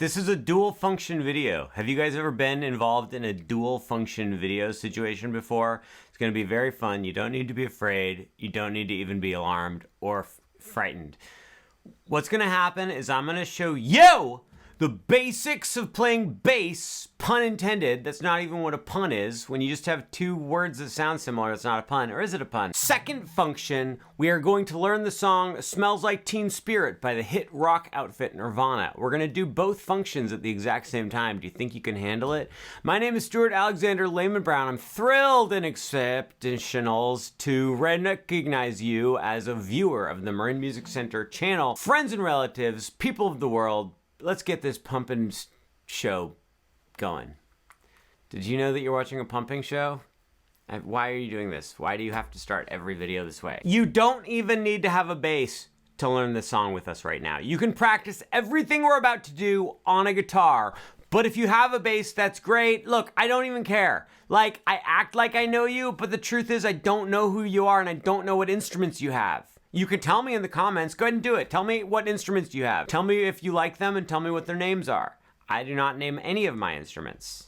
This is a dual function video. Have you guys ever been involved in a dual function video situation before? It's going to be very fun. You don't need to be afraid. You don't need to even be alarmed or frightened. What's going to happen is I'm going to show you the basics of playing bass, pun intended. That's not even what a pun is. When you just have two words that sound similar, it's not a pun. Or is it a pun? Second function, we are going to learn the song Smells Like Teen Spirit by the hit rock outfit Nirvana. We're going to do both functions at the exact same time. Do you think you can handle it? My name is Stuart Alexander Lehman-brown. I'm thrilled and exceptional to recognize you as a viewer of the Marin Music Center channel. Friends and relatives, people of the world, let's get this pumping show going. Did you know that you're watching a pumping show? Why are you doing this? Why do you have to start every video this way? You don't even need to have a bass to learn this song with us right now. You can practice everything we're about to do on a guitar, but if you have a bass, that's great. Look, I don't even care. Like, I act like I know you, but the truth is I don't know who you are and I don't know what instruments you have. You can tell me in the comments. Go ahead and do it. Tell me what instruments you have. Tell me if you like them and tell me what their names are. I do not name any of my instruments.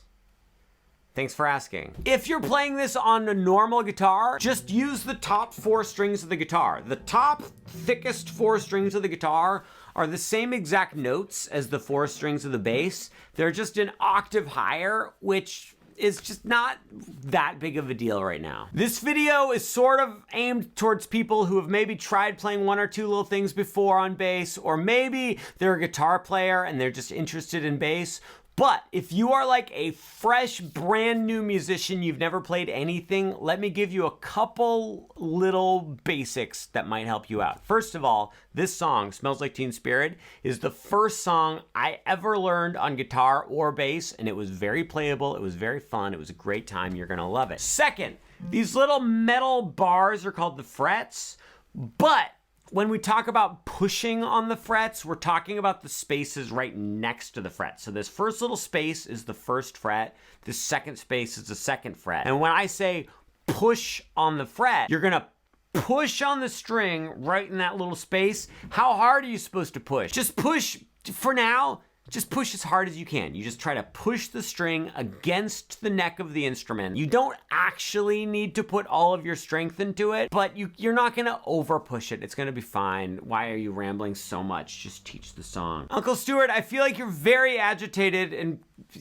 Thanks for asking. If you're playing this on a normal guitar, just use the top 4 strings of the guitar. The top thickest 4 strings of the guitar are the same exact notes as the 4 strings of the bass. They're just an octave higher, which is just not that big of a deal right now. This video is sort of aimed towards people who have maybe tried playing 1 or 2 little things before on bass, or maybe they're a guitar player and they're just interested in bass. But if you are like a fresh, brand new musician, you've never played anything, let me give you a couple little basics that might help you out. First of all, this song, Smells Like Teen Spirit, is the first song I ever learned on guitar or bass, and it was very playable, it was very fun, it was a great time, you're gonna love it. Second, these little metal bars are called the frets, but when we talk about pushing on the frets, we're talking about the spaces right next to the fret. So this first little space is the first fret. The second space is the second fret. And when I say push on the fret, you're gonna push on the string right in that little space. How hard are you supposed to push? Just push, for now, just push as hard as you can. You just try to push the string against the neck of the instrument. You don't actually need to put all of your strength into it, but you're not gonna over push it. It's gonna be fine. Why are you rambling so much? Just teach the song. Uncle Stuart, I feel like you're very agitated and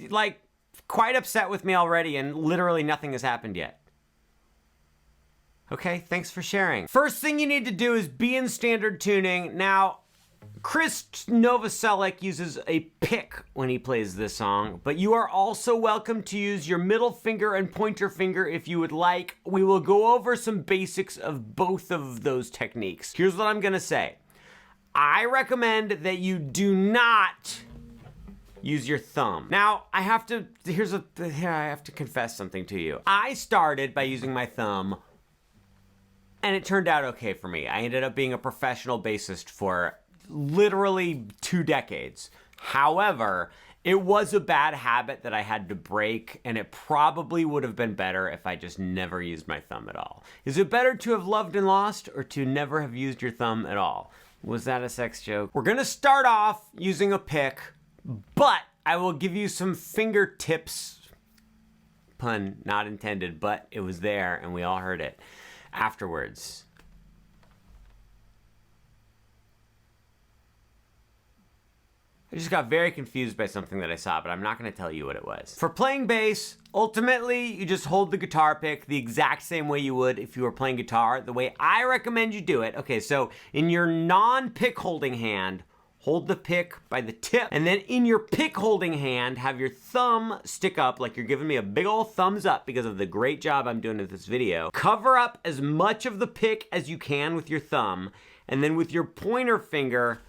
like quite upset with me already, and literally nothing has happened yet. Okay, thanks for sharing. First thing you need to do is be in standard tuning. Now, Chris Novoselic uses a pick when he plays this song, but you are also welcome to use your middle finger and pointer finger if you would like. We will go over some basics of both of those techniques. Here's what I'm gonna say. I recommend that you do not use your thumb. Now, I have to confess something to you. I started by using my thumb, and it turned out okay for me. I ended up being a professional bassist for literally 2 decades. However, it was a bad habit that I had to break, and it probably would have been better if I just never used my thumb at all. Is it better to have loved and lost, or to never have used your thumb at all? Was that a sex joke? We're gonna start off using a pick, but I will give you some fingertips. Pun not intended, but it was there and we all heard it afterwards. I just got very confused by something that I saw, but I'm not gonna tell you what it was. For playing bass, ultimately, you just hold the guitar pick the exact same way you would if you were playing guitar, the way I recommend you do it. Okay, so in your non-pick holding hand, hold the pick by the tip, and then in your pick holding hand, have your thumb stick up like you're giving me a big old thumbs up because of the great job I'm doing with this video. Cover up as much of the pick as you can with your thumb, and then with your pointer finger,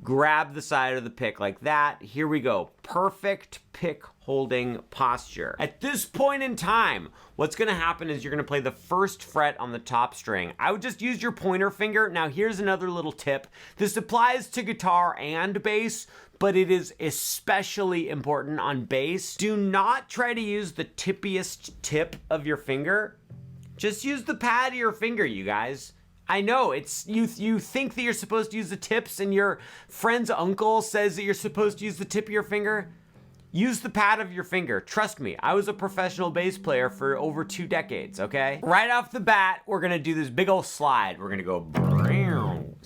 grab the side of the pick like that. Here we go. Perfect pick holding posture. At this point in time, what's gonna happen is you're gonna play the first fret on the top string. I would just use your pointer finger. Now here's another little tip. This applies to guitar and bass, but it is especially important on bass. Do not try to use the tippiest tip of your finger. Just use the pad of your finger, you guys. I know, it's you think that you're supposed to use the tips and your friend's uncle says that you're supposed to use the tip of your finger. Use the pad of your finger. Trust me, I was a professional bass player for over 2 decades, okay? Right off the bat, we're gonna do this big old slide. We're gonna go.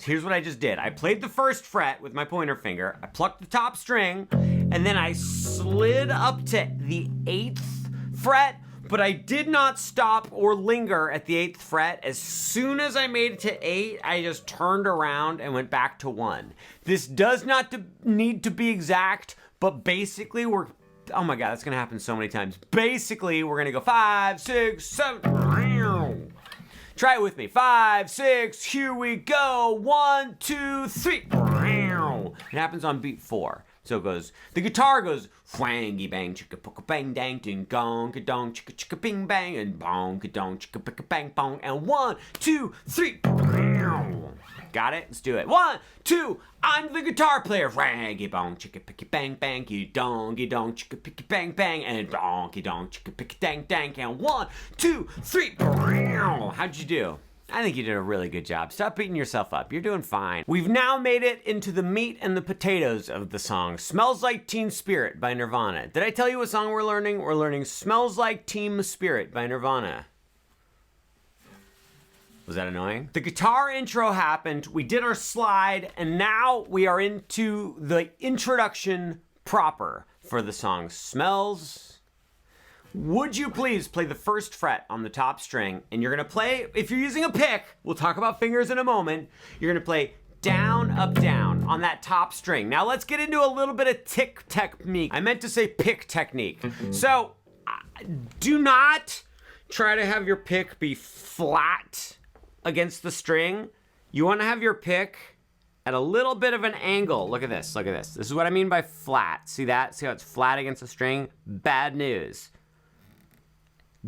Here's what I just did. I played the first fret with my pointer finger. I plucked the top string, and then I slid up to the 8th fret, but I did not stop or linger at the 8th fret. As soon as I made it to 8, I just turned around and went back to 1. This does not need to be exact, but basically oh my God, that's gonna happen so many times. Basically, we're gonna go 5, 6, 7. Try it with me. 5, 6, here we go. 1, 2, 3. It happens on beat 4. So it goes, the guitar goes, whangy bang, chicka pucka bang dang, ding gong, ka-dong, chicka chicka bing bang, and bong, ka-dong, chicka picka bang bong, and 1, 2, 3. Got it? Let's do it. 1, 2, I'm the guitar player. Whangy bong, chicka picky bang bang, dong, chicka picky bang bang, and donky dong, chicka picky dang dang, and 1, 2, 3. How'd you do? I think you did a really good job. Stop beating yourself up. You're doing fine. We've now made it into the meat and the potatoes of the song. Smells Like Teen Spirit by Nirvana. Did I tell you what song we're learning? We're learning Smells Like Teen Spirit by Nirvana. Was that annoying? The guitar intro happened, we did our slide, and now we are into the introduction proper for the song. Smells. Would you please play the first fret on the top string, and you're gonna play, if you're using a pick, we'll talk about fingers in a moment, you're gonna play down, up, down on that top string. Now let's get into a little bit of tick technique. I meant to say pick technique. So, do not try to have your pick be flat against the string. You wanna have your pick at a little bit of an angle. Look at this, look at this. This is what I mean by flat. See that? See how it's flat against the string? Bad news.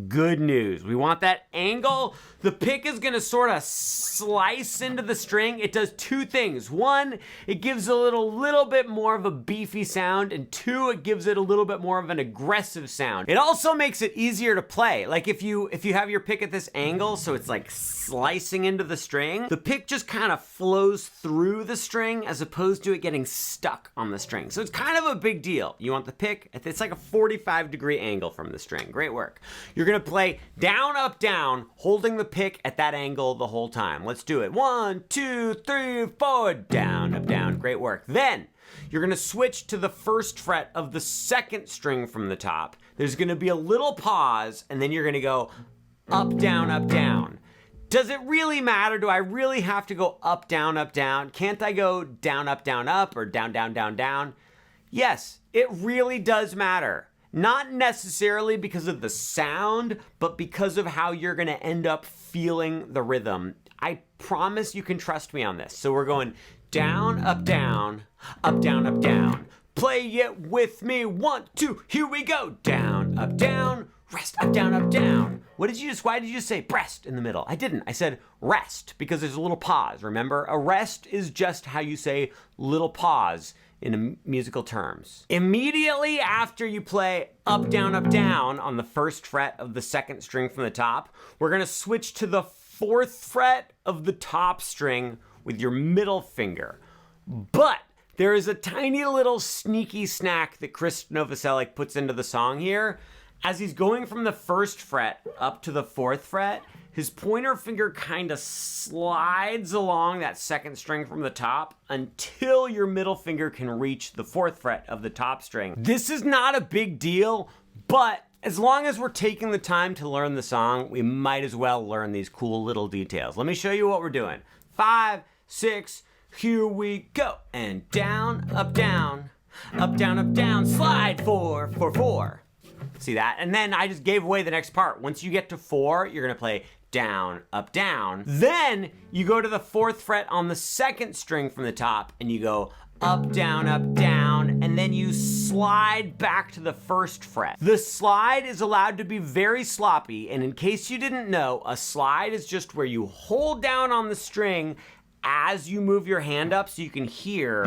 Good news. We want that angle. The pick is gonna sort of slice into the string. It does 2 things. 1, it gives a little bit more of a beefy sound, and 2, it gives it a little bit more of an aggressive sound. It also makes it easier to play. Like if you have your pick at this angle, so it's like slicing into the string, the pick just kind of flows through the string as opposed to it getting stuck on the string. So it's kind of a big deal. You want the pick, it's like a 45-degree angle from the string. Great work. You're gonna play down, up, down, holding the pick at that angle the whole time. Let's do it. 1, 2, 3, 4, down, up, down. Great work. Then you're gonna switch to the first fret of the 2nd string from the top. There's gonna be a little pause, and then you're gonna go up, down, up, down. Does it really matter? Do I really have to go up, down, up, down? Can't I go down, up, or down, down, down, down? Yes, it really does matter. Not necessarily because of the sound, but because of how you're gonna end up feeling the rhythm. I promise you can trust me on this. So we're going down, up, down, up, down, up, down. Play it with me. 1, 2, here we go. Down, up, down, rest, up, down, up, down. Why did you say breast in the middle? I didn't. I said rest because there's a little pause. Remember, a rest is just how you say little pause in musical terms. Immediately after you play up, down, on the 1st fret of the 2nd string from the top, we're gonna switch to the 4th fret of the top string with your middle finger. But there is a tiny little sneaky snack that Chris Novoselic puts into the song here. As he's going from the 1st fret up to the 4th fret, his pointer finger kind of slides along that 2nd string from the top until your middle finger can reach the 4th fret of the top string. This is not a big deal, but as long as we're taking the time to learn the song, we might as well learn these cool little details. Let me show you what we're doing. 5, 6, here we go. And down, up, down, slide 4, 4, 4. See that? And then I just gave away the next part. Once you get to 4, you're gonna play down, up, down. Then you go to the 4th fret on the 2nd string from the top and you go up, down, and then you slide back to the 1st fret. The slide is allowed to be very sloppy, and in case you didn't know, a slide is just where you hold down on the string as you move your hand up so you can hear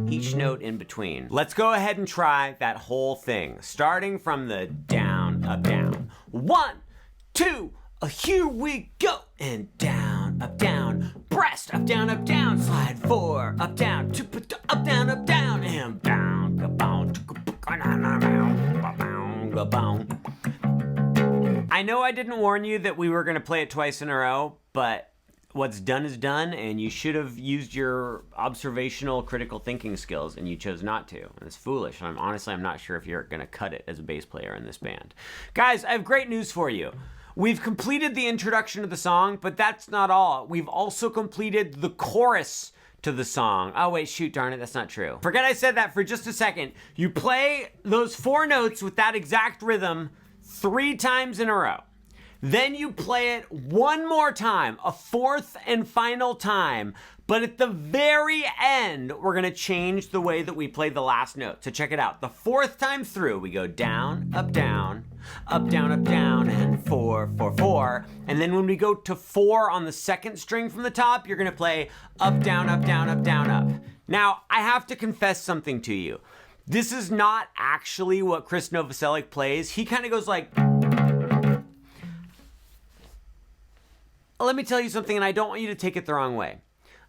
each note in between. Let's go ahead and try that whole thing, starting from the down, up, down. 1, 2, Here we go. And down, breast, up, down, slide 4, up, down, 2, up, down, and down, I know I didn't warn you that we were going to play it twice in a row, but what's done is done, and you should have used your observational critical thinking skills, and you chose not to. And it's foolish. I'm not sure if you're going to cut it as a bass player in this band. Guys, I have great news for you. We've completed the introduction of the song, but that's not all. We've also completed the chorus to the song. Oh wait, shoot, darn it, that's not true. Forget I said that for just a second. You play those 4 notes with that exact rhythm 3 times in a row. Then you play it one more time, a 4th and final time. But at the very end, we're gonna change the way that we play the last note. So check it out. The 4th time through, we go down, up, down, and 4, 4, 4. And then when we go to 4 on the 2nd string from the top, you're gonna play up, down, up, down, up, down, up. Now, I have to confess something to you. This is not actually what Chris Novoselic plays. He kind of goes like... Let me tell you something, and I don't want you to take it the wrong way.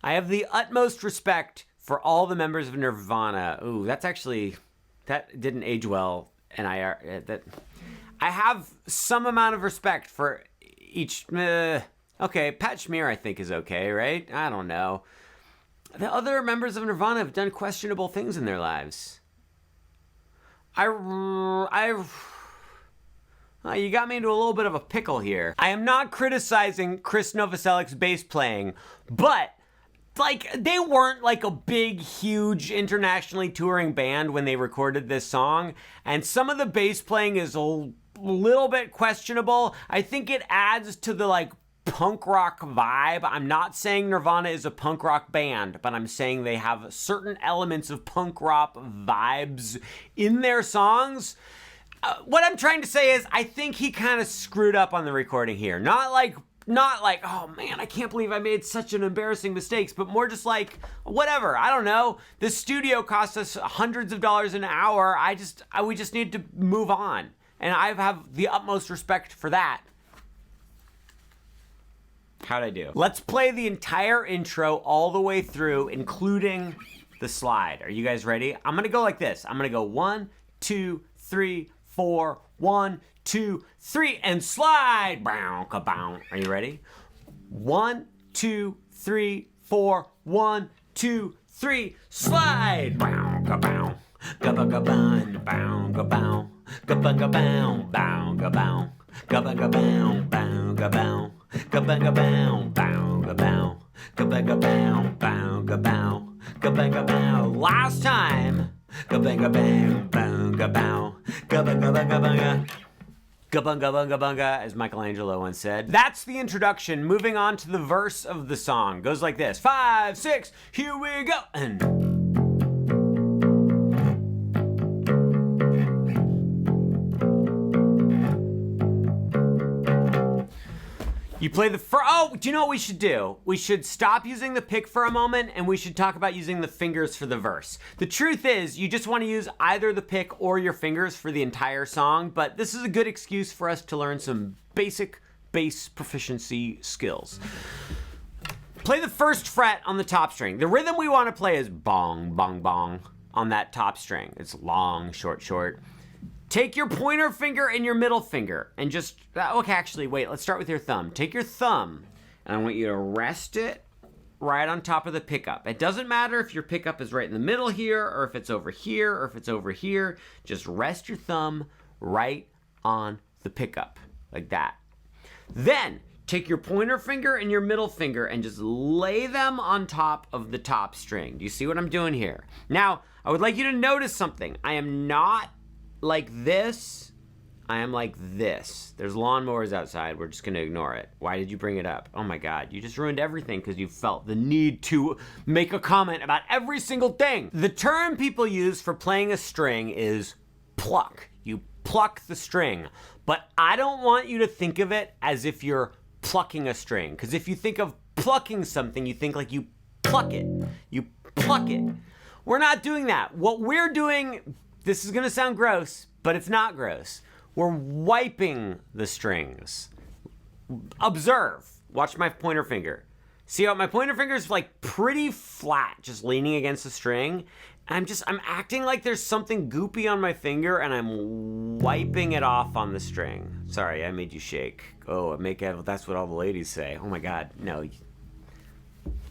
I have the utmost respect for all the members of Nirvana. Ooh, that didn't age well, and I have some amount of respect for each. Okay, Pat Smear I think is okay, right? I don't know. The other members of Nirvana have done questionable things in their lives. You got me into a little bit of a pickle here. I am not criticizing Chris Novoselic's bass playing, but they weren't like a big, huge, internationally touring band when they recorded this song, and some of the bass playing is a little bit questionable. I think it adds to the punk rock vibe. I'm not saying Nirvana is a punk rock band, but I'm saying they have certain elements of punk rock vibes in their songs. What I'm trying to say is I think he kind of screwed up on the recording here. Not like, oh man, I can't believe I made such an embarrassing mistakes, but more just like, whatever, I don't know. This studio cost us hundreds of dollars an hour. We just need to move on. And I have the utmost respect for that. How'd I do? Let's play the entire intro all the way through, including the slide. Are you guys ready? I'm gonna go like this. I'm gonna go 1, 2, 3, 4, 1, 2, 3, and slide. Are you ready? 1, 2, 3, 4, 1, 2, 3, slide. Last time. Gabunga, as Michelangelo once said. That's the introduction. Moving on to the verse of the song. Goes like this. 5, 6, here we go. And you play the oh, do you know what we should do? We should stop using the pick for a moment, and we should talk about using the fingers for the verse. The truth is, you just want to use either the pick or your fingers for the entire song, but this is a good excuse for us to learn some basic bass proficiency skills. Play the 1st fret on the top string. The rhythm we want to play is bong, bong, bong on that top string. It's long, short, short. Take your pointer finger and your middle finger and just, okay, actually, wait, let's start with your thumb. Take your thumb, and I want you to rest it right on top of the pickup. It doesn't matter if your pickup is right in the middle here, or if it's over here, or if it's over here. Just rest your thumb right on the pickup, like that. Then, take your pointer finger and your middle finger and just lay them on top of the top string. Do you see what I'm doing here? Now, I would like you to notice something. I am not like this, I am like this. There's lawnmowers outside. We're just going to ignore it. Why did you bring it up? Oh my God, you just ruined everything because you felt the need to make a comment about every single thing. The term people use for playing a string is pluck. You pluck the string. But I don't want you to think of it as if you're plucking a string. Because if you think of plucking something, you think like you pluck it. You pluck it. We're not doing that. What we're doing... This is gonna sound gross, but it's not gross. We're wiping the strings. Observe. Watch my pointer finger. See how my pointer finger is like pretty flat, just leaning against the string. I'm acting like there's something goopy on my finger and I'm wiping it off on the string. Sorry, I made you shake. Oh, that's what all the ladies say. Oh my God, no.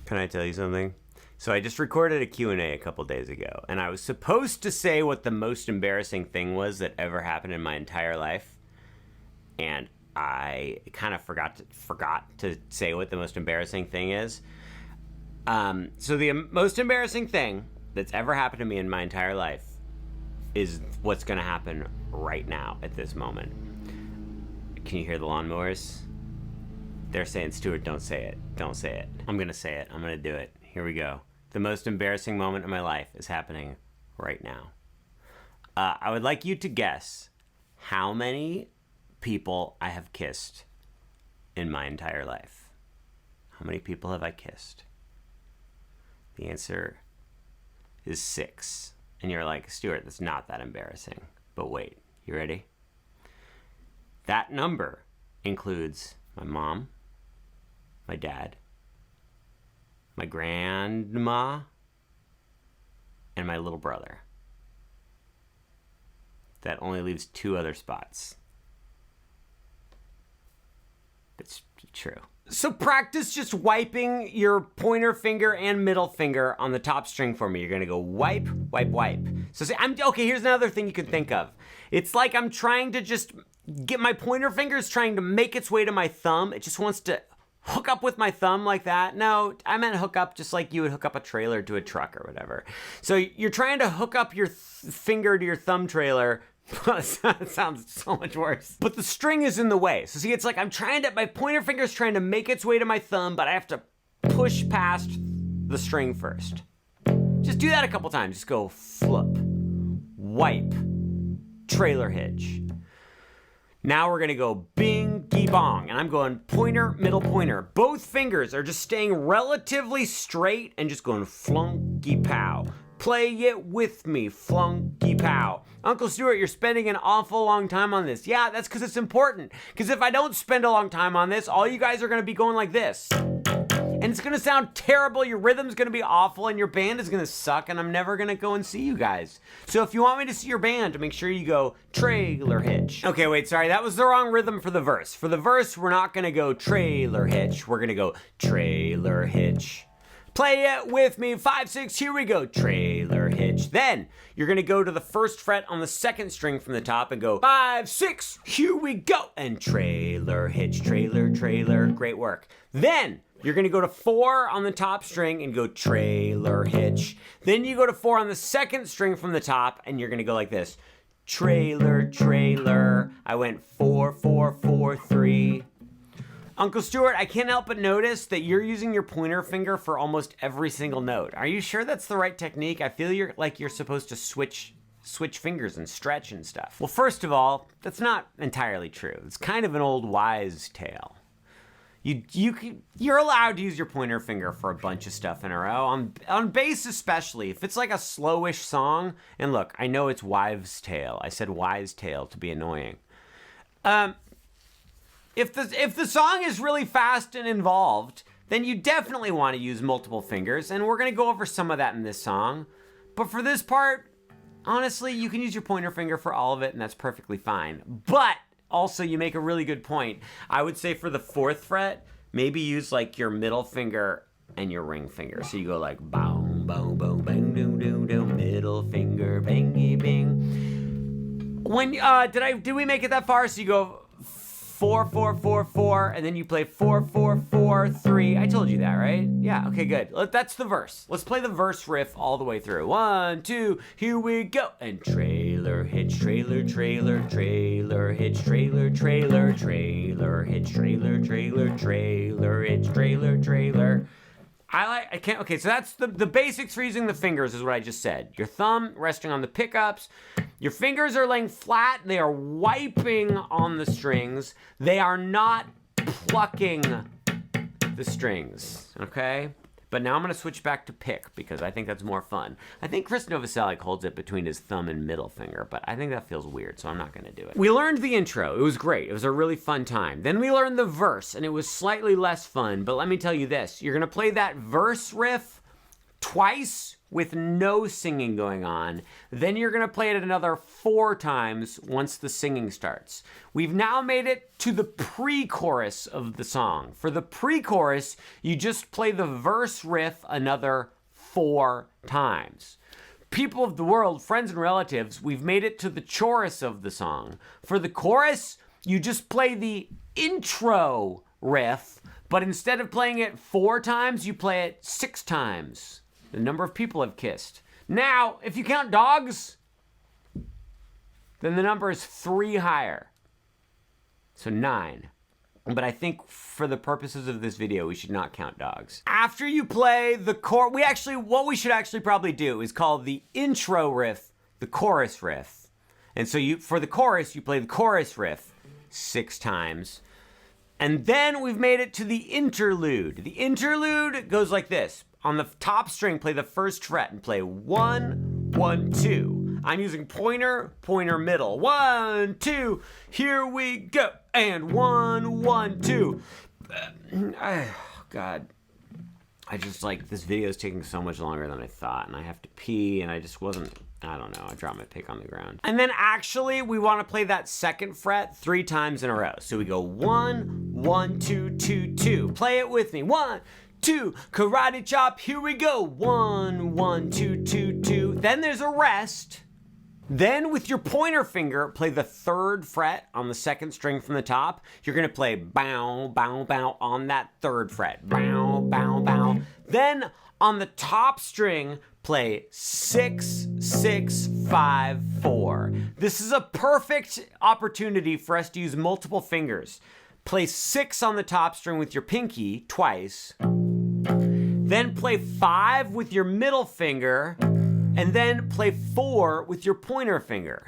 Can I tell you something? So I just recorded a Q&A a couple days ago, and I was supposed to say what the most embarrassing thing was that ever happened in my entire life. And I kind of forgot to say what the most embarrassing thing is. So the most embarrassing thing that's ever happened to me in my entire life is what's going to happen right now at this moment. Can you hear the lawnmowers? They're saying, Stuart, don't say it. Don't say it. I'm going to say it. I'm going to do it. Here we go. The most embarrassing moment of my life is happening right now. I would like you to guess how many people I have kissed in my entire life. How many people have I kissed? The answer is 6. And you're like, Stuart, that's not that embarrassing. But wait, you ready? That number includes my mom, my dad, my grandma, and my little brother. That only leaves 2 other spots. It's true. So practice just wiping your pointer finger and middle finger on the top string for me. You're gonna go wipe, wipe, wipe. So say, okay, here's another thing you can think of. It's like I'm trying to just get my pointer finger's trying to make its way to my thumb. It just wants to hook up with my thumb like that. No, I meant hook up just like you would hook up a trailer to a truck or whatever. So you're trying to hook up your finger to your thumb trailer. That sounds so much worse. But the string is in the way. So see, it's like my pointer finger's trying to make its way to my thumb, but I have to push past the string first. Just do that a couple times. Just go flip, wipe, trailer hitch. Now we're gonna go bingy bong, and I'm going pointer, middle pointer. Both fingers are just staying relatively straight and just going flunky pow. Play it with me, flunky pow. Uncle Stuart, you're spending an awful long time on this. Yeah, that's because it's important. Because if I don't spend a long time on this, all you guys are going to be going like this. And it's going to sound terrible, your rhythm's going to be awful, and your band is going to suck, and I'm never going to go and see you guys. So if you want me to see your band, make sure you go trailer hitch. Okay, wait, sorry, that was the wrong rhythm for the verse. For the verse, we're not going to go trailer hitch. We're going to go trailer hitch. Play it with me, 5, 6, here we go, trailer hitch. Then you're gonna go to the first fret on the second string from the top and go 5, 6, here we go, and trailer hitch, trailer, trailer, great work. Then you're gonna go to 4 on the top string and go trailer hitch. Then you go to 4 on the second string from the top and you're gonna go like this, trailer, trailer. I went 4, 4, 4, 3. Uncle Stuart, I can't help but notice that you're using your pointer finger for almost every single note. Are you sure that's the right technique? I feel you're supposed to switch fingers and stretch and stuff. Well, first of all, that's not entirely true. It's kind of an old wives' tale. You're allowed to use your pointer finger for a bunch of stuff in a row. On bass especially, if it's like a slowish song, and look, I know it's wives' tale. I said wives' tale to be annoying. If the song is really fast and involved, then you definitely want to use multiple fingers, and we're going to go over some of that in this song. But for this part, honestly, you can use your pointer finger for all of it, and that's perfectly fine. But also, you make a really good point. I would say for the 4th fret, maybe use like your middle finger and your ring finger. So you go like boom, boom, boom, bang, doom, doom, doom, middle finger, bangy, bing. When did we make it that far? So you go 4, 4, 4, 4, and then you play 4, 4, 4, 3. I told you that, right? Yeah, okay, good. That's the verse. Let's play the verse riff all the way through. 1, 2, here we go. And trailer hitch, trailer, trailer, trailer hitch, trailer, trailer, trailer hitch, trailer, trailer, trailer hitch, trailer, trailer. Okay, so that's the basics for using the fingers is what I just said. Your thumb resting on the pickups. Your fingers are laying flat. They are wiping on the strings. They are not plucking the strings, okay? But now I'm going to switch back to pick because I think that's more fun. I think Chris Novoselic holds it between his thumb and middle finger, but I think that feels weird, so I'm not going to do it. We learned the intro. It was great. It was a really fun time. Then we learned the verse, and it was slightly less fun, but let me tell you this. You're going to play that verse riff twice with no singing going on. Then you're going to play it another 4 times once the singing starts. We've now made it to the pre-chorus of the song. For the pre-chorus, you just play the verse riff another 4 times. People of the world, friends and relatives, we've made it to the chorus of the song. For the chorus, you just play the intro riff, but instead of playing it 4 times, you play it 6 times. The number of people I've kissed. Now, if you count dogs, then the number is 3 higher. So 9. But I think for the purposes of this video, we should not count dogs. After you play the chorus, what we should actually probably do is call the intro riff the chorus riff. And so for the chorus, you play the chorus riff 6 times. And then we've made it to the interlude. The interlude goes like this. On the top string, play the first fret and play 1, 1, 2. I'm using pointer, pointer, middle. 1, 2, here we go. And 1, 1, 2. God. This video is taking so much longer than I thought, and I have to pee, and I don't know, I dropped my pick on the ground. And then actually, we want to play that second fret 3 times in a row. So we go 1, 1, 2, 2, 2. Play it with me. 1, 2, karate chop, here we go. 1, 1, 2, 2, 2. Then there's a rest. Then with your pointer finger, play the 3rd fret on the 2nd string from the top. You're gonna play bow, bow, bow on that 3rd fret. Bow, bow, bow. Then on the top string, play 6, 6, 5, 4. This is a perfect opportunity for us to use multiple fingers. Play 6 on the top string with your pinky twice. Then play 5 with your middle finger, and then play 4 with your pointer finger.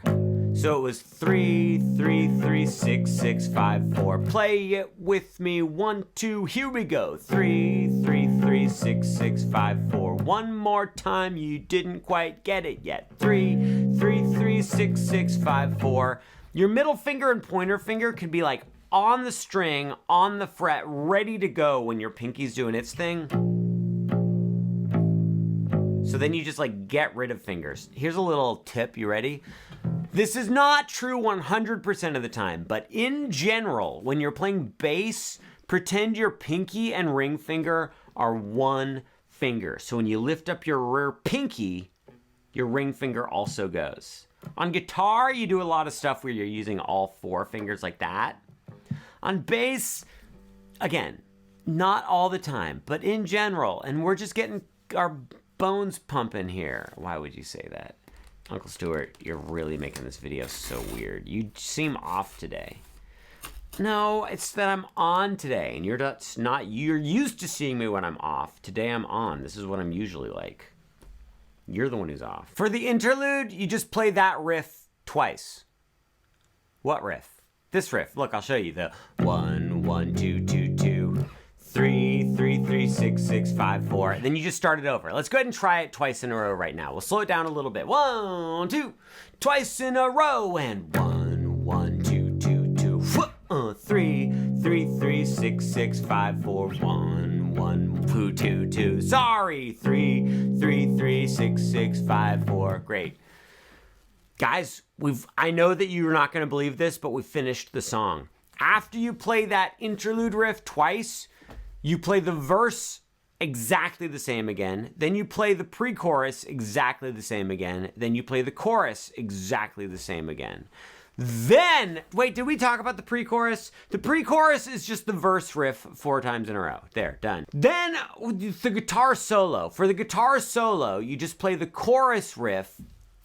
So it was 3, 3, 3, 6, 6, 5, 4. Play it with me. 1, 2, here we go. 3, 3, 3, 6, 6, 5, 4. One more time, you didn't quite get it yet. 3, 3, 3, 6, 6, 5, 4. Your middle finger and pointer finger could be like on the string, on the fret, ready to go when your pinky's doing its thing. So then you just get rid of fingers. Here's a little tip, you ready? This is not true 100% of the time, but in general, when you're playing bass, pretend your pinky and ring finger are one finger. So when you lift up your rear pinky, your ring finger also goes. On guitar, you do a lot of stuff where you're using all 4 fingers like that. On bass, again, not all the time, but in general, and we're just getting our bones pumping here. Why would you say that? Uncle Stuart, you're really making this video so weird. You seem off today. No, it's that I'm on today, and you're used to seeing me when I'm off. Today I'm on. This is what I'm usually like. You're the one who's off. For the interlude, you just play that riff twice. What riff? This riff. Look, I'll show you. The 1, 1, 2, 2, 2. 3, 3, 3, 6, 6, 5, 4. Then you just start it over. Let's go ahead and try it twice in a row right now. We'll slow it down a little bit. 1, 2, twice in a row. And 1, 1, 2, 2, 2. 3, 3, 3, 6, 6, 5, 4. 1, 1, 2, 2, 2. Sorry. 3, 3, 3, 6, 6, 5, 4. Great. Guys, I know that you're not going to believe this, but we finished the song. After you play that interlude riff twice, you play the verse exactly the same again. Then you play the pre-chorus exactly the same again. Then you play the chorus exactly the same again. Then, wait, did we talk about the pre-chorus? The pre-chorus is just the verse riff 4 times in a row. There, done. Then the guitar solo. For the guitar solo, you just play the chorus riff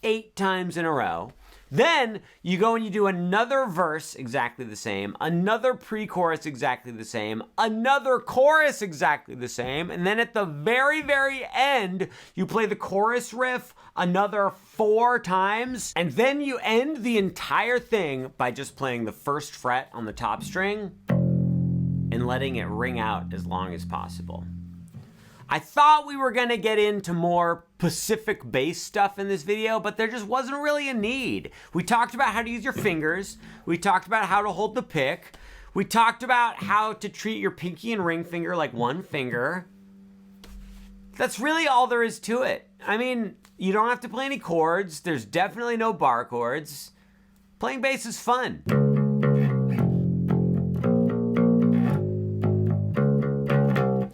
8 times in a row. Then you go and you do another verse exactly the same, another pre-chorus exactly the same, another chorus exactly the same, and then at the very, very end, you play the chorus riff another 4 times, and then you end the entire thing by just playing the first fret on the top string and letting it ring out as long as possible. I thought we were gonna get into more Pacific bass stuff in this video, but there just wasn't really a need. We talked about how to use your fingers. We talked about how to hold the pick. We talked about how to treat your pinky and ring finger like one finger. That's really all there is to it. I mean, you don't have to play any chords. There's definitely no bar chords. Playing bass is fun.